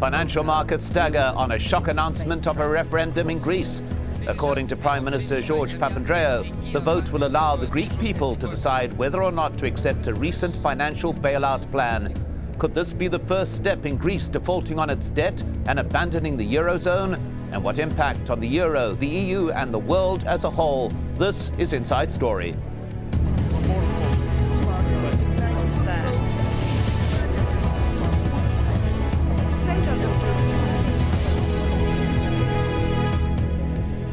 Financial markets stagger on a shock announcement of a referendum in Greece. According to Prime Minister George Papandreou, the vote will allow the Greek people to decide whether or not to accept a recent financial bailout plan. Could this be the first step in Greece defaulting on its debt and abandoning the eurozone? And what impact on the euro, the EU and the world as a whole? This is Inside Story.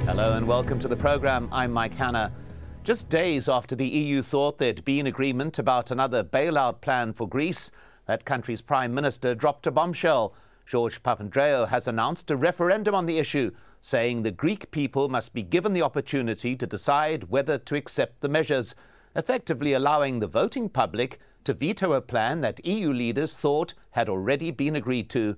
Hello and welcome to the programme. I'm Mike Hanna. Just days after the EU thought there'd be an agreement about another bailout plan for Greece, that country's Prime Minister dropped a bombshell. George Papandreou has announced a referendum on the issue, saying the Greek people must be given the opportunity to decide whether to accept the measures, effectively allowing the voting public to veto a plan that EU leaders thought had already been agreed to.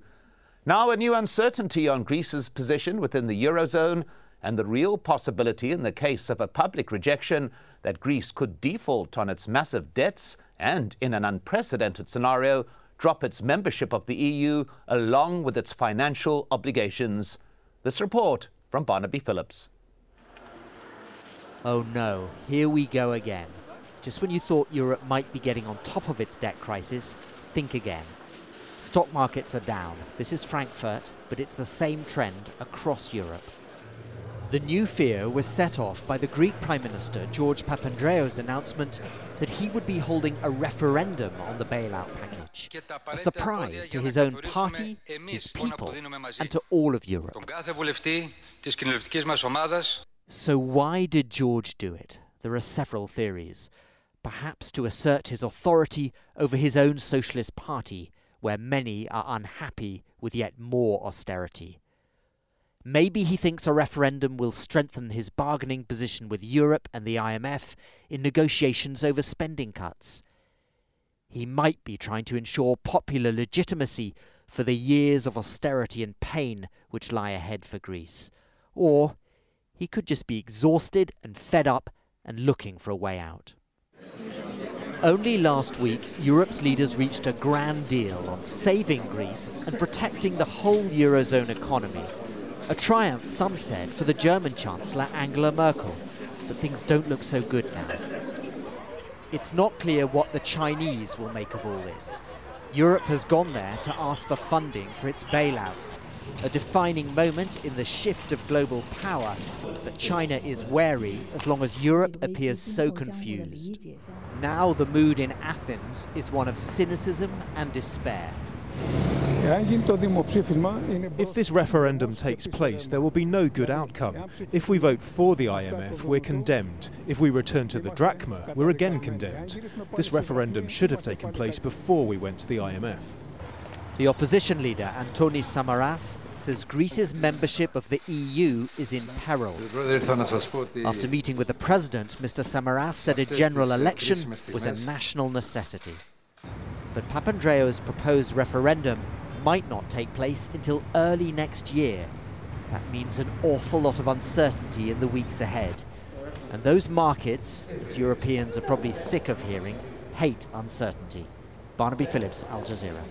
Now a new uncertainty on Greece's position within the eurozone, and the real possibility in the case of a public rejection that Greece could default on its massive debts and, in an unprecedented scenario, drop its membership of the EU along with its financial obligations. This report from Barnaby Phillips. Oh no, here we go again. Just when you thought Europe might be getting on top of its debt crisis, think again. Stock markets are down. This is Frankfurt, but it's the same trend across Europe. The new fear was set off by the Greek Prime Minister George Papandreou's announcement that he would be holding a referendum on the bailout package. A surprise to his own party, his people, and to all of Europe. So why did George do it? There are several theories. Perhaps to assert his authority over his own socialist party, where many are unhappy with yet more austerity. Maybe he thinks a referendum will strengthen his bargaining position with Europe and the IMF in negotiations over spending cuts. He might be trying to ensure popular legitimacy for the years of austerity and pain which lie ahead for Greece. Or he could just be exhausted and fed up and looking for a way out. Only last week, Europe's leaders reached a grand deal on saving Greece and protecting the whole eurozone economy. A triumph, some said, for the German Chancellor Angela Merkel, but things don't look so good now. It's not clear what the Chinese will make of all this. Europe has gone there to ask for funding for its bailout, a defining moment in the shift of global power, but China is wary as long as Europe appears so confused. Now the mood in Athens is one of cynicism and despair. If this referendum takes place, there will be no good outcome. If we vote for the IMF, we're condemned. If we return to the drachma, we're again condemned. This referendum should have taken place before we went to the IMF. The opposition leader, Antonis Samaras, says Greece's membership of the EU is in peril. After meeting with the president, Mr. Samaras said a general election was a national necessity. But Papandreou's proposed referendum might not take place until early next year. That means an awful lot of uncertainty in the weeks ahead. And those markets, as Europeans are probably sick of hearing, hate uncertainty. Barnaby Phillips, Al Jazeera.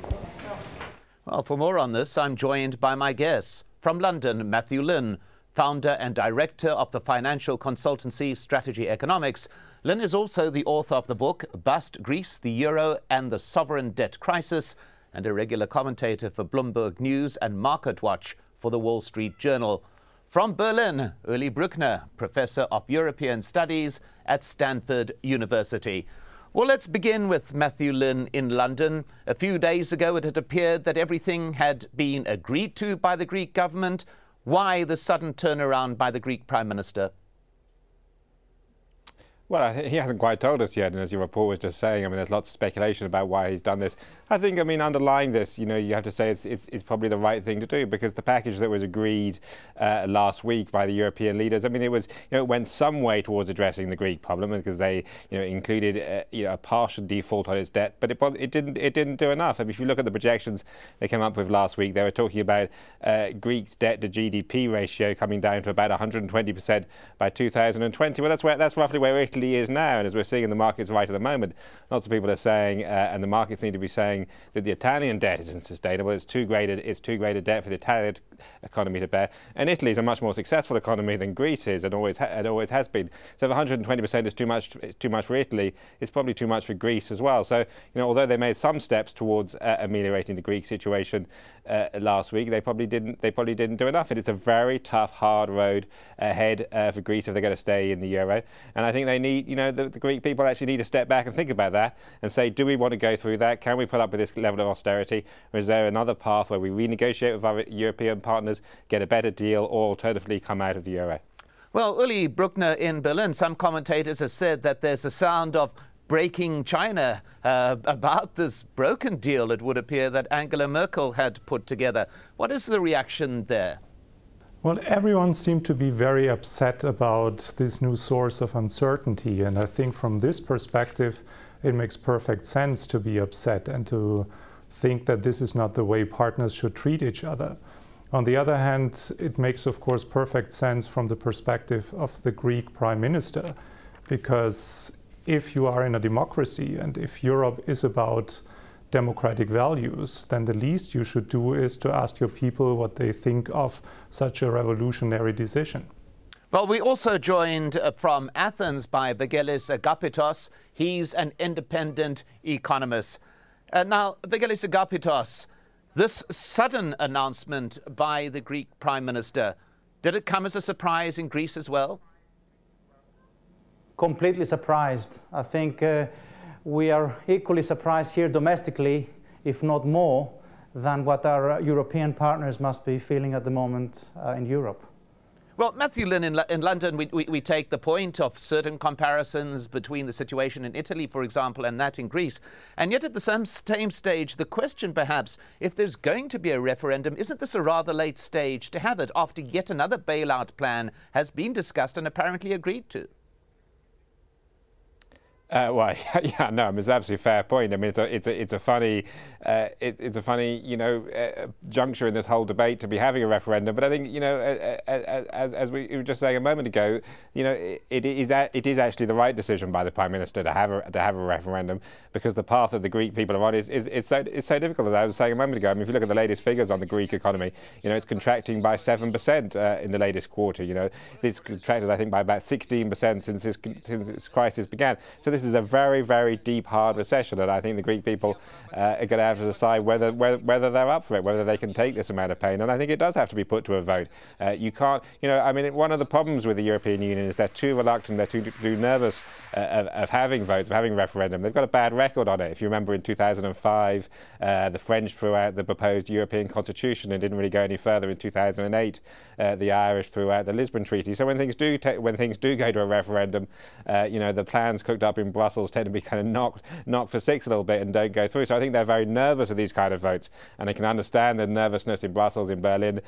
Well, for more on this, I'm joined by my guests. From London, Matthew Lynn, founder and director of the financial consultancy Strategy Economics. Lynn is also the author of the book Bust Greece, the Euro and the Sovereign Debt Crisis, and a regular commentator for Bloomberg News and Market Watch for the Wall Street Journal. From Berlin, Uli Brueckner, Professor of European Studies at Stanford University. Well, let's begin with Matthew Lynn in London. A few days ago, it had appeared that everything had been agreed to by the Greek government. Why the sudden turnaround by the Greek Prime Minister? Well, he hasn't quite told us yet, and as your report was just saying, I mean, there's lots of speculation about why he's done this. I think, I mean, underlying this, you know, you have to say it's probably the right thing to do, because the package that was agreed last week by the European leaders, I mean, it was, you know, it went some way towards addressing the Greek problem, because they, you know, included a partial default on its debt, but it didn't do enough. I mean, if you look at the projections they came up with last week, they were talking about Greece's debt to GDP ratio coming down to about 120% by 2020. Well, that's roughly where Italy Italy is now. And as we're seeing in the markets right at the moment, lots of people are saying, and the markets need to be saying, that the Italian debt is unsustainable. It's too great a debt for the Italian economy to bear. And Italy is a much more successful economy than Greece is, and always has been. So if 120% is too much for Italy, it's probably too much for Greece as well. So, although they made some steps towards ameliorating the Greek situation last week, they probably didn't do enough. It is a very tough, hard road ahead for Greece if they're going to stay in the euro. And I think they need, the Greek people actually need to step back and think about that and say, do we want to go through that? Can we put up with this level of austerity? Or is there another path where we renegotiate with our European partners, get a better deal, or alternatively come out of the euro? Well, Uli Brueckner in Berlin, some commentators have said that there's a sound of breaking China about this broken deal, it would appear, that Angela Merkel had put together. What is the reaction there? Well, everyone seemed to be very upset about this new source of uncertainty. And I think from this perspective, it makes perfect sense to be upset and to think that this is not the way partners should treat each other. On the other hand, it makes, of course, perfect sense from the perspective of the Greek Prime Minister, because if you are in a democracy and if Europe is about democratic values, then the least you should do is to ask your people what they think of such a revolutionary decision. Well, we also joined from Athens by Vagelis Agapitos. He's an independent economist. Now, Vagelis Agapitos, this sudden announcement by the Greek Prime Minister, did it come as a surprise in Greece as well? Completely surprised. I think we are equally surprised here domestically, if not more, than what our European partners must be feeling at the moment in Europe. Well, Matthew Lynn, in London, we take the point of certain comparisons between the situation in Italy, for example, and that in Greece. And yet at the same stage, the question perhaps, if there's going to be a referendum, isn't this a rather late stage to have it after yet another bailout plan has been discussed and apparently agreed to? Well, yeah, no, it's an absolutely fair point. I mean, it's a funny, juncture in this whole debate to be having a referendum. But I think, as we were just saying a moment ago, it is actually the right decision by the Prime Minister to have a referendum, because the path that the Greek people are on is so difficult, as I was saying a moment ago. I mean, if you look at the latest figures on the Greek economy, it's contracting by 7% in the latest quarter. It's contracted, I think, by about 16% since this crisis began. So this is a very, very deep, hard recession, and I think the Greek people are going to have to decide whether they're up for it, whether they can take this amount of pain. And I think it does have to be put to a vote. You can't, I mean, one of the problems with the European Union is they're too reluctant, they're too nervous of having votes, of having referendum. They've got a bad record on it. If you remember, in 2005, the French threw out the proposed European Constitution and didn't really go any further. In 2008, the Irish threw out the Lisbon Treaty. So when things do go to a referendum, the plans cooked up in Brussels tend to be kind of knocked for six a little bit and don't go through. So I think they're very nervous of these kind of votes, and I can understand the nervousness in Brussels, in Berlin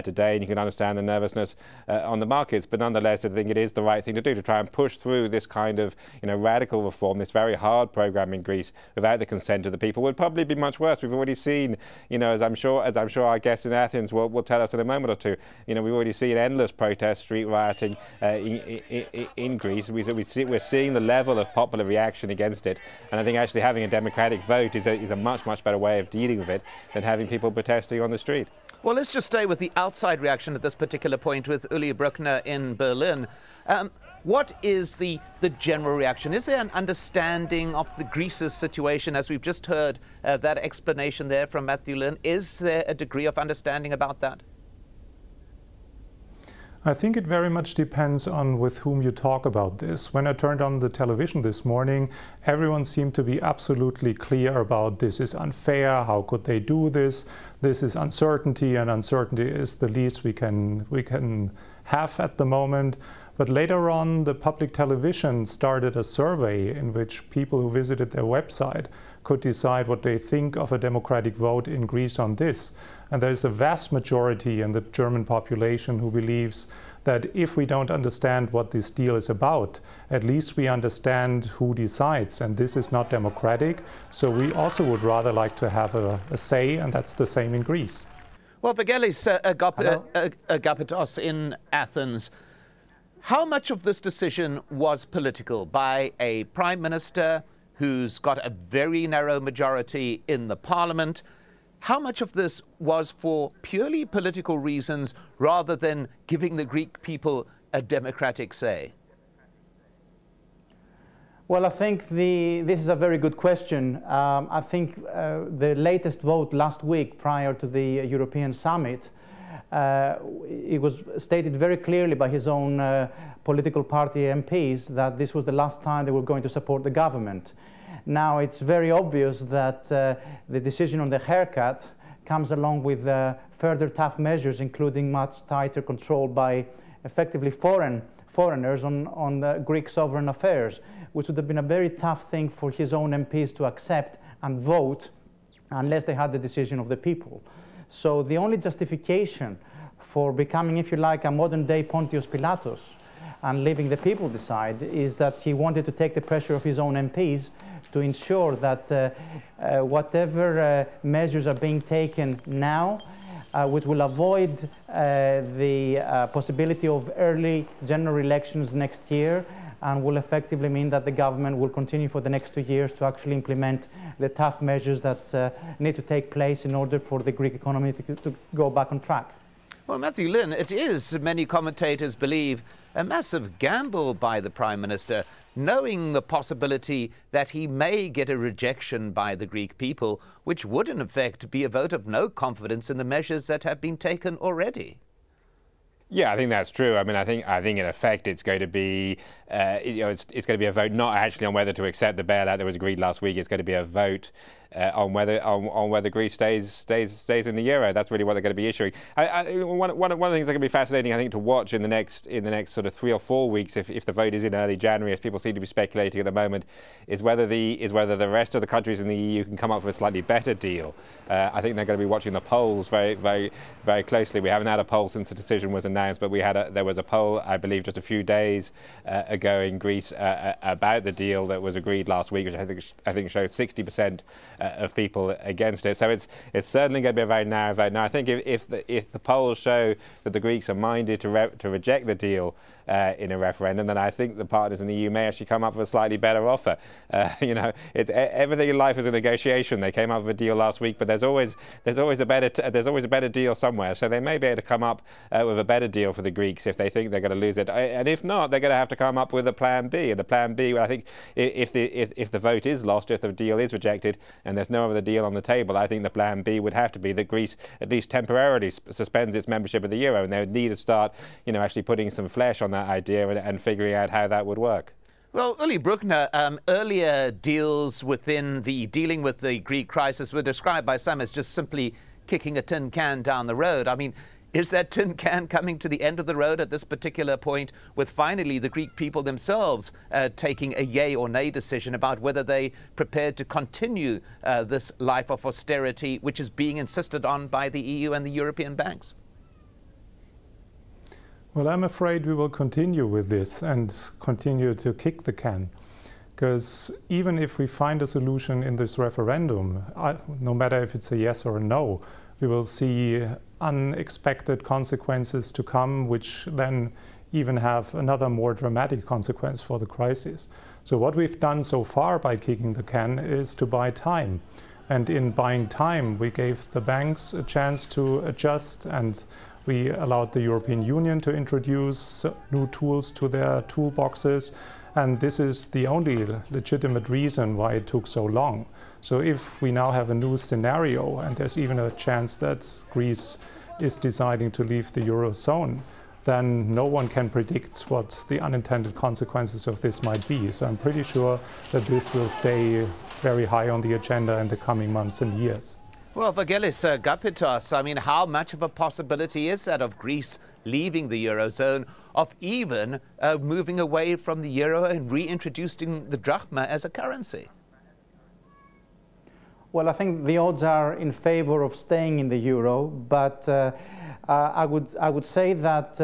today, and you can understand the nervousness on the markets. But nonetheless, I think it is the right thing to do, to try and push through this kind of radical reform, this very hard program in Greece, without the consent of the people. Would probably be much worse. We've already seen, as I'm sure our guest in Athens will tell us in a moment or two. We've already seen endless protests, street rioting in Greece. We're seeing the level of popular reaction against it, and I think actually having a democratic vote is a much better way of dealing with it than having people protesting on the street. Well, let's just stay with the outside reaction at this particular point with Uli Brueckner in Berlin. What is the general reaction? Is there an understanding of the Greece's situation, as we've just heard that explanation there from Matthew Lynn? Is there a degree of understanding about that? I think it very much depends on with whom you talk about this. When I turned on the television this morning, everyone seemed to be absolutely clear about this is unfair, how could they do this? This is uncertainty, and uncertainty is the least we can have at the moment. But later on, the public television started a survey in which people who visited their website could decide what they think of a democratic vote in Greece on this. And there's a vast majority in the German population who believes that if we don't understand what this deal is about, at least we understand who decides, and this is not democratic. So we also would rather like to have a say, and that's the same in Greece. Well, Vagelis Agapitos in Athens, How much of this decision was political by a prime minister who's got a very narrow majority in the parliament? How much of this was for purely political reasons rather than giving the Greek people a democratic say? Well, I think this is a very good question. I think the latest vote last week prior to the European summit, it was stated very clearly by his own political party MPs that this was the last time they were going to support the government. Now, it's very obvious that the decision on the haircut comes along with further tough measures, including much tighter control by effectively foreigners on the Greek sovereign affairs, which would have been a very tough thing for his own MPs to accept and vote unless they had the decision of the people. So the only justification for becoming, if you like, a modern-day Pontius Pilatus and leaving the people decide is that he wanted to take the pressure of his own MPs to ensure that whatever measures are being taken now, which will avoid the possibility of early general elections next year, and will effectively mean that the government will continue for the next 2 years to actually implement the tough measures that need to take place in order for the Greek economy to go back on track. Well, Matthew, Lynn, it is, many commentators believe, a massive gamble by the Prime Minister, knowing the possibility that he may get a rejection by the Greek people, which would in effect be a vote of no confidence in the measures that have been taken already. Yeah, I think that's true. I mean, I think in effect it's going to be, it's going to be a vote not actually on whether to accept the bailout that was agreed last week. It's going to be a vote on whether Greece stays in the euro. That's really what they're going to be issuing. One of the things that can be fascinating, I think, to watch in the next sort of 3 or 4 weeks, if the vote is in early January, as people seem to be speculating at the moment, is whether the rest of the countries in the EU can come up with a slightly better deal. I think they're going to be watching the polls very, very, very closely. We haven't had a poll since the decision was announced, but there was a poll, I believe, just a few days ago in Greece about the deal that was agreed last week, which I think showed 60% of people against it. So it's certainly going to be a very narrow vote. Now, I think if the polls show that the Greeks are minded to reject the deal in a referendum, then I think the partners in the EU may actually come up with a slightly better offer. Everything in life is a negotiation. They came up with a deal last week, but there's always a better deal somewhere. So they may be able to come up with a better deal for the Greeks if they think they're going to lose it. And if not, they're going to have to come up with a plan B. And the plan B, well, I think, if the vote is lost, if the deal is rejected, and there's no other deal on the table, I think the plan B would have to be that Greece at least temporarily suspends its membership of the euro, and they would need to start, actually putting some flesh on that idea and figuring out how that would work. Well, Uli Brueckner, earlier deals dealing with the Greek crisis were described by some as just simply kicking a tin can down the road. I mean, is that tin can coming to the end of the road at this particular point, with finally the Greek people themselves taking a yay or nay decision about whether they prepared to continue this life of austerity, which is being insisted on by the EU and the European banks? Well, I'm afraid we will continue with this and continue to kick the can. Because even if we find a solution in this referendum, no matter if it's a yes or a no, we will see unexpected consequences to come, which then even have another more dramatic consequence for the crisis. So what we've done so far by kicking the can is to buy time. And in buying time, we gave the banks a chance to adjust, and we allowed the European Union to introduce new tools to their toolboxes. And this is the only legitimate reason why it took so long. So if we now have a new scenario, and there's even a chance that Greece is deciding to leave the eurozone, then no one can predict what the unintended consequences of this might be. So I'm pretty sure that this will stay very high on the agenda in the coming months and years. Well, Vagelis Agapitos, I mean, how much of a possibility is that of Greece leaving the eurozone, of even moving away from the euro and reintroducing the drachma as a currency? Well, I think the odds are in favor of staying in the euro, but I would say that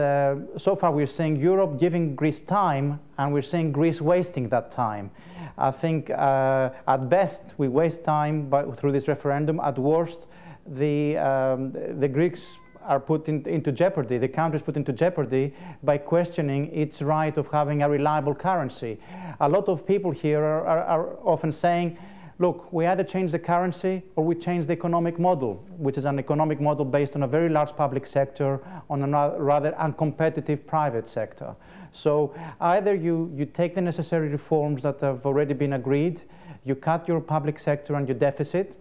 so far we're seeing Europe giving Greece time, and we're seeing Greece wasting that time. I think at best we waste time through this referendum. At worst, the Greeks are put into jeopardy, the country is put into jeopardy by questioning its right of having a reliable currency. A lot of people here are often saying, look, we either change the currency or we change the economic model, which is an economic model based on a very large public sector, on a rather uncompetitive private sector. So either you take the necessary reforms that have already been agreed, you cut your public sector and your deficit,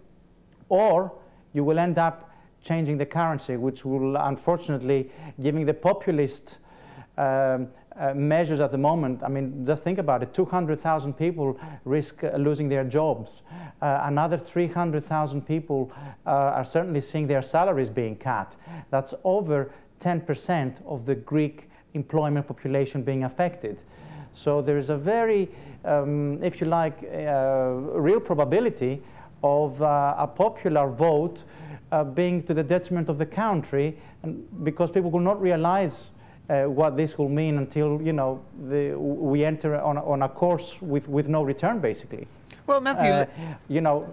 or you will end up changing the currency, which will unfortunately, giving the populist measures at the moment, I mean, just think about it, 200,000 people risk losing their jobs. Another 300,000 people are certainly seeing their salaries being cut. That's over 10% of the Greek employment population being affected. So there is a very, if you like, real probability of a popular vote being to the detriment of the country, and because people will not realize what this will mean until, you know, we enter on a course with no return, basically. Well, Matthew, you know,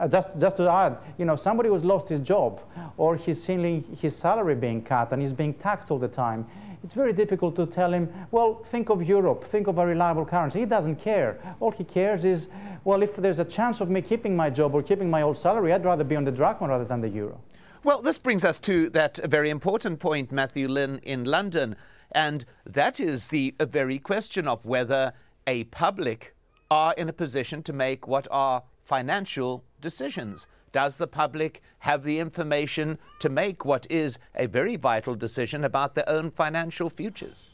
just to add, you know, somebody who's lost his job or he's seeing his salary being cut and he's being taxed all the time, it's very difficult to tell him, well, think of Europe, think of a reliable currency. He doesn't care. All he cares is, well, if there's a chance of me keeping my job or keeping my old salary, I'd rather be on the drachma rather than the euro. well, this brings us to that very important point, Matthew, Lynn, in London, and that is the very question of whether a public are in a position to make what are financial decisions. Does the public have the information to make what is a very vital decision about their own financial futures?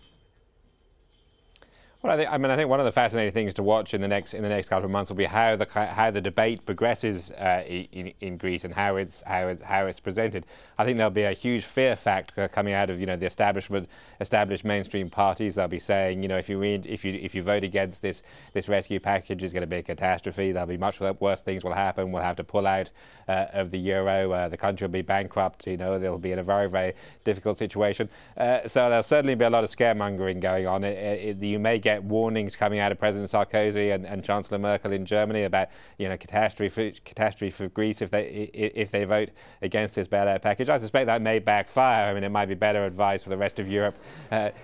Well, I think one of the fascinating things to watch in the next couple of months will be how the debate progresses in Greece and how it's presented. I think there'll be a huge fear factor coming out of the established mainstream parties. They'll be saying, if you vote against this rescue package, it's going to be a catastrophe. There'll be much worse things will happen. We'll have to pull out of the euro. The country will be bankrupt. They'll be in a very, very difficult situation. So there'll certainly be a lot of scaremongering going on. You may get warnings coming out of President Sarkozy and Chancellor Merkel in Germany about catastrophe for Greece if they vote against this bailout package. I suspect that may backfire. I mean, it might be better advice for the rest of Europe,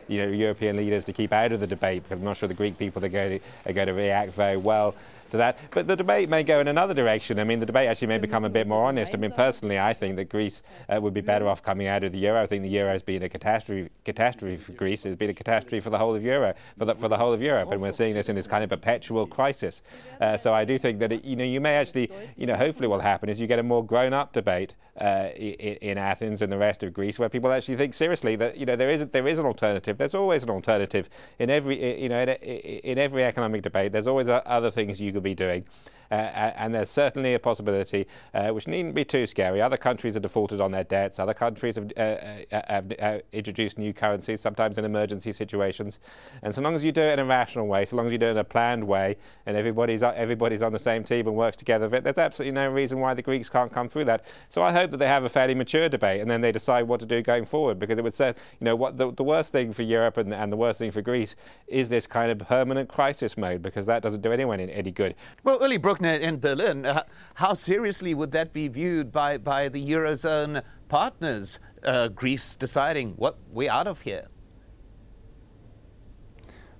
European leaders to keep out of the debate, because I'm not sure the Greek people are going to react very well to that. But the debate may go in another direction. I mean, the debate actually may become a bit more honest. I mean, personally, I think that Greece would be better off coming out of the euro. I think the euro has been a catastrophe for Greece. It's been a catastrophe for the whole of Europe, and we're seeing this in this kind of perpetual crisis. So I do think that you may actually, hopefully, what will happen is you get a more grown-up debate in Athens and the rest of Greece, where people actually think seriously that there is an alternative. There's always an alternative in every in every economic debate. There's always other things you could be doing. And there's certainly a possibility, which needn't be too scary. Other countries have defaulted on their debts. Other countries have introduced new currencies, sometimes in emergency situations. And so long as you do it in a rational way, so long as you do it in a planned way, and everybody's on the same team and works together, there's absolutely no reason why the Greeks can't come through that. So I hope that they have a fairly mature debate, and then they decide what to do going forward, because it would say, what the worst thing for Europe and the worst thing for Greece is this kind of permanent crisis mode, because that doesn't do anyone any good. Well, Uli Brueckner in Berlin, how seriously would that be viewed by the eurozone partners? Greece deciding, we're out of here.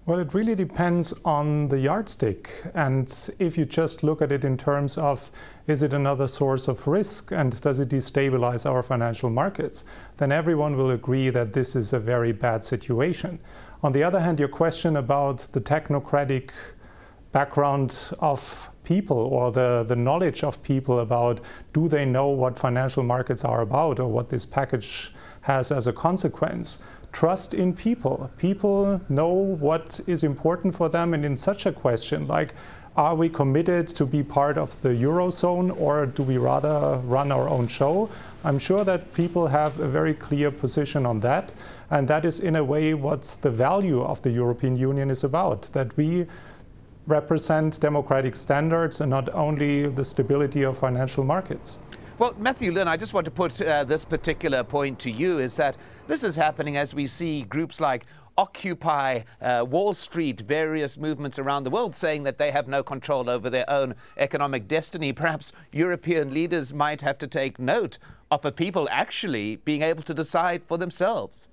Well, it really depends on the yardstick. And if you just look at it in terms of, is it another source of risk and does it destabilize our financial markets, then everyone will agree that this is a very bad situation. On the other hand, your question about the technocratic background of people, or the knowledge of people about, do they know what financial markets are about or what this package has as a consequence? Trust in people. People know what is important for them, and in such a question like, are we committed to be part of the eurozone, or do we rather run our own show? I'm sure that people have a very clear position on that, and that is in a way what the value of the European Union is about, that we represent democratic standards and not only the stability of financial markets. Well, Matthew, Lynn, I just want to put this particular point to you, is that this is happening as we see groups like Occupy Wall Street, various movements around the world saying that they have no control over their own economic destiny. Perhaps European leaders might have to take note of the people actually being able to decide for themselves.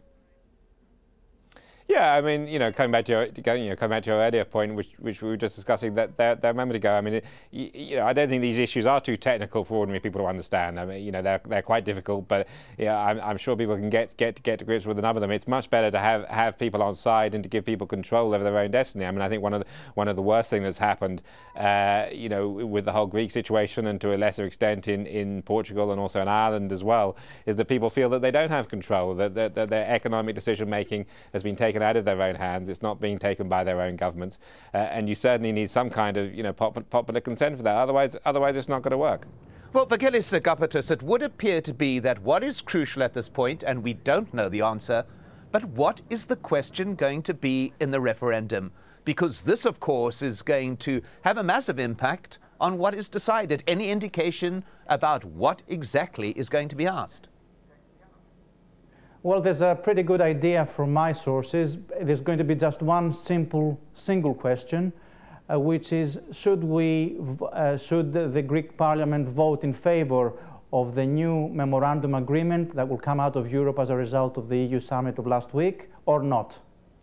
Yeah, I mean, coming back to your earlier point, which we were just discussing that a moment ago. I mean, I don't think these issues are too technical for ordinary people to understand. I mean, they're quite difficult, but I'm sure people can get to grips with a number of them. It's much better to have people on side and to give people control over their own destiny. I mean, I think one of the worst things that's happened, with the whole Greek situation and to a lesser extent in Portugal and also in Ireland as well, is that people feel that they don't have control, that their economic decision making has been taken out of their own hands. It's not being taken by their own governments, and you certainly need some kind of popular consent for that. Otherwise, it's not going to work. Well, Vagelis Agapitos, it would appear to be that what is crucial at this point, and we don't know the answer, but what is the question going to be in the referendum? Because this, of course, is going to have a massive impact on what is decided. Any indication about what exactly is going to be asked? Well, there's a pretty good idea from my sources. There's going to be just one single question, which is, should the Greek Parliament vote in favor of the new memorandum agreement that will come out of Europe as a result of the EU summit of last week, or not?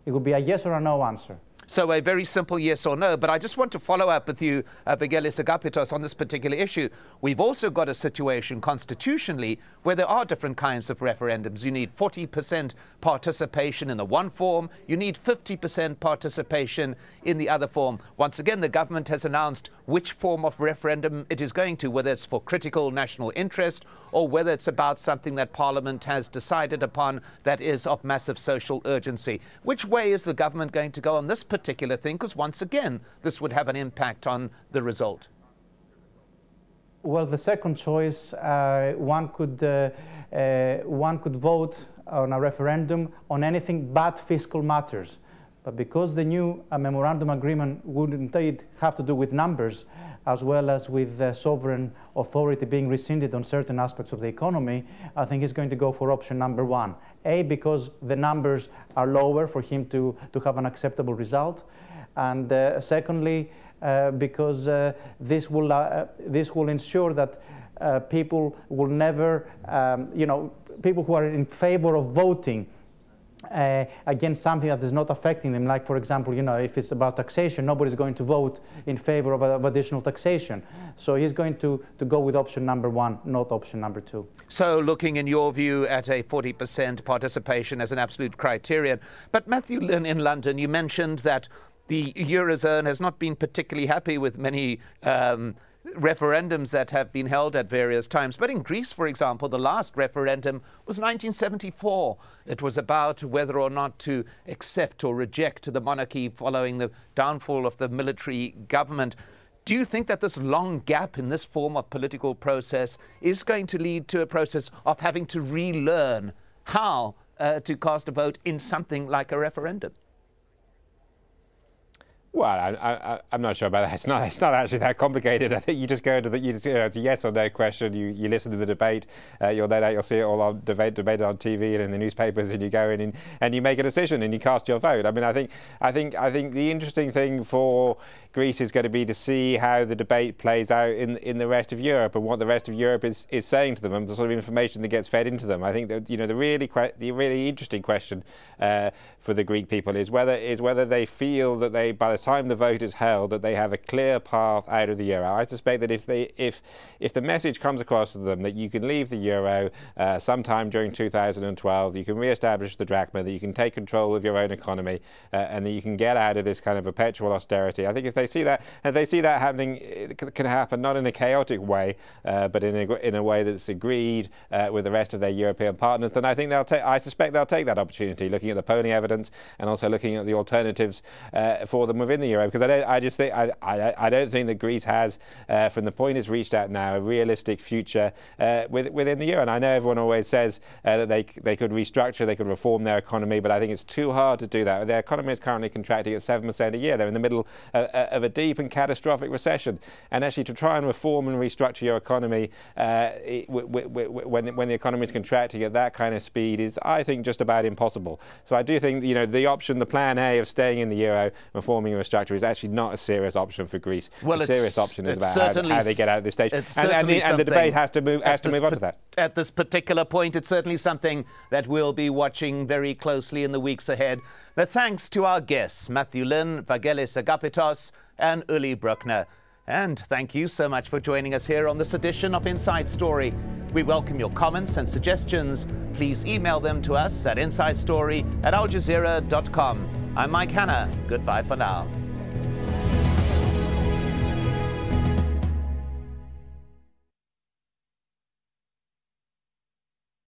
It will be a yes or a no answer. So a very simple yes or no, but I just want to follow up with you, Vagelis Agapitos, on this particular issue. We've also got a situation constitutionally where there are different kinds of referendums. You need 40% participation in the one form, you need 50% participation in the other form. Once again, the government has announced which form of referendum it is going to, whether it's for critical national interest or whether it's about something that Parliament has decided upon that is of massive social urgency. Which way is the government going to go on this particular thing? Because once again, this would have an impact on the result. Well, the second choice, one could vote on a referendum on anything but fiscal matters. But because the new memorandum agreement would indeed have to do with numbers, as well as with sovereign authority being rescinded on certain aspects of the economy, I think he's going to go for option number one. A, because the numbers are lower for him to have an acceptable result. And secondly, because this will ensure that people will never, people who are in favor of voting against something that is not affecting them, like, for example, if it's about taxation, nobody's going to vote in favor of additional taxation. So he's going to go with option number one, not option number two. So looking, in your view, at a 40% participation as an absolute criterion. But Matthew, Lynn in London, you mentioned that the eurozone has not been particularly happy with many referendums that have been held at various times. But in Greece, for example, the last referendum was 1974. It was about whether or not to accept or reject the monarchy following the downfall of the military government. Do you think that this long gap in this form of political process is going to lead to a process of having to relearn how to cast a vote in something like a referendum? Well, I'm not sure about that. It's not actually that complicated. I think you just go to it's a yes or no question. You listen to the debate. You'll see it all on debated on TV and in the newspapers, and you go in and you make a decision and you cast your vote. I mean, I think the interesting thing for Greece is going to be to see how the debate plays out in the rest of Europe and what the rest of Europe is saying to them and the sort of information that gets fed into them. I think that the really interesting question for the Greek people is whether they feel that by the time the vote is held that they have a clear path out of the euro. I suspect that if the message comes across to them that you can leave the euro sometime during 2012, you can re-establish the drachma, that you can take control of your own economy, and that you can get out of this kind of perpetual austerity. I think if they see that happening, it can happen not in a chaotic way, but in a way that's agreed with the rest of their European partners, then I suspect they'll take that opportunity, looking at the polling evidence and also looking at the alternatives for them within within the euro, because I don't think that Greece has, from the point it's reached at now, a realistic future within the euro. And I know everyone always says that they could restructure, they could reform their economy, but I think it's too hard to do that. Their economy is currently contracting at 7% a year. They're in the middle of a deep and catastrophic recession. And actually, to try and reform and restructure your economy when the economy is contracting at that kind of speed is, I think, just about impossible. So I do think, the option, the plan A of staying in the euro, reforming and restructuring, is actually not a serious option for Greece. Well, the serious option is about how they get out of this stage. And the debate has to move on to that. At this particular point, it's certainly something that we'll be watching very closely in the weeks ahead. But thanks to our guests, Matthew Lynn, Vagelis Agapitos, and Uli Brueckner. And thank you so much for joining us here on this edition of Inside Story. We welcome your comments and suggestions. Please email them to us at insidestory@aljazeera.com. I'm Mike Hanna. Goodbye for now.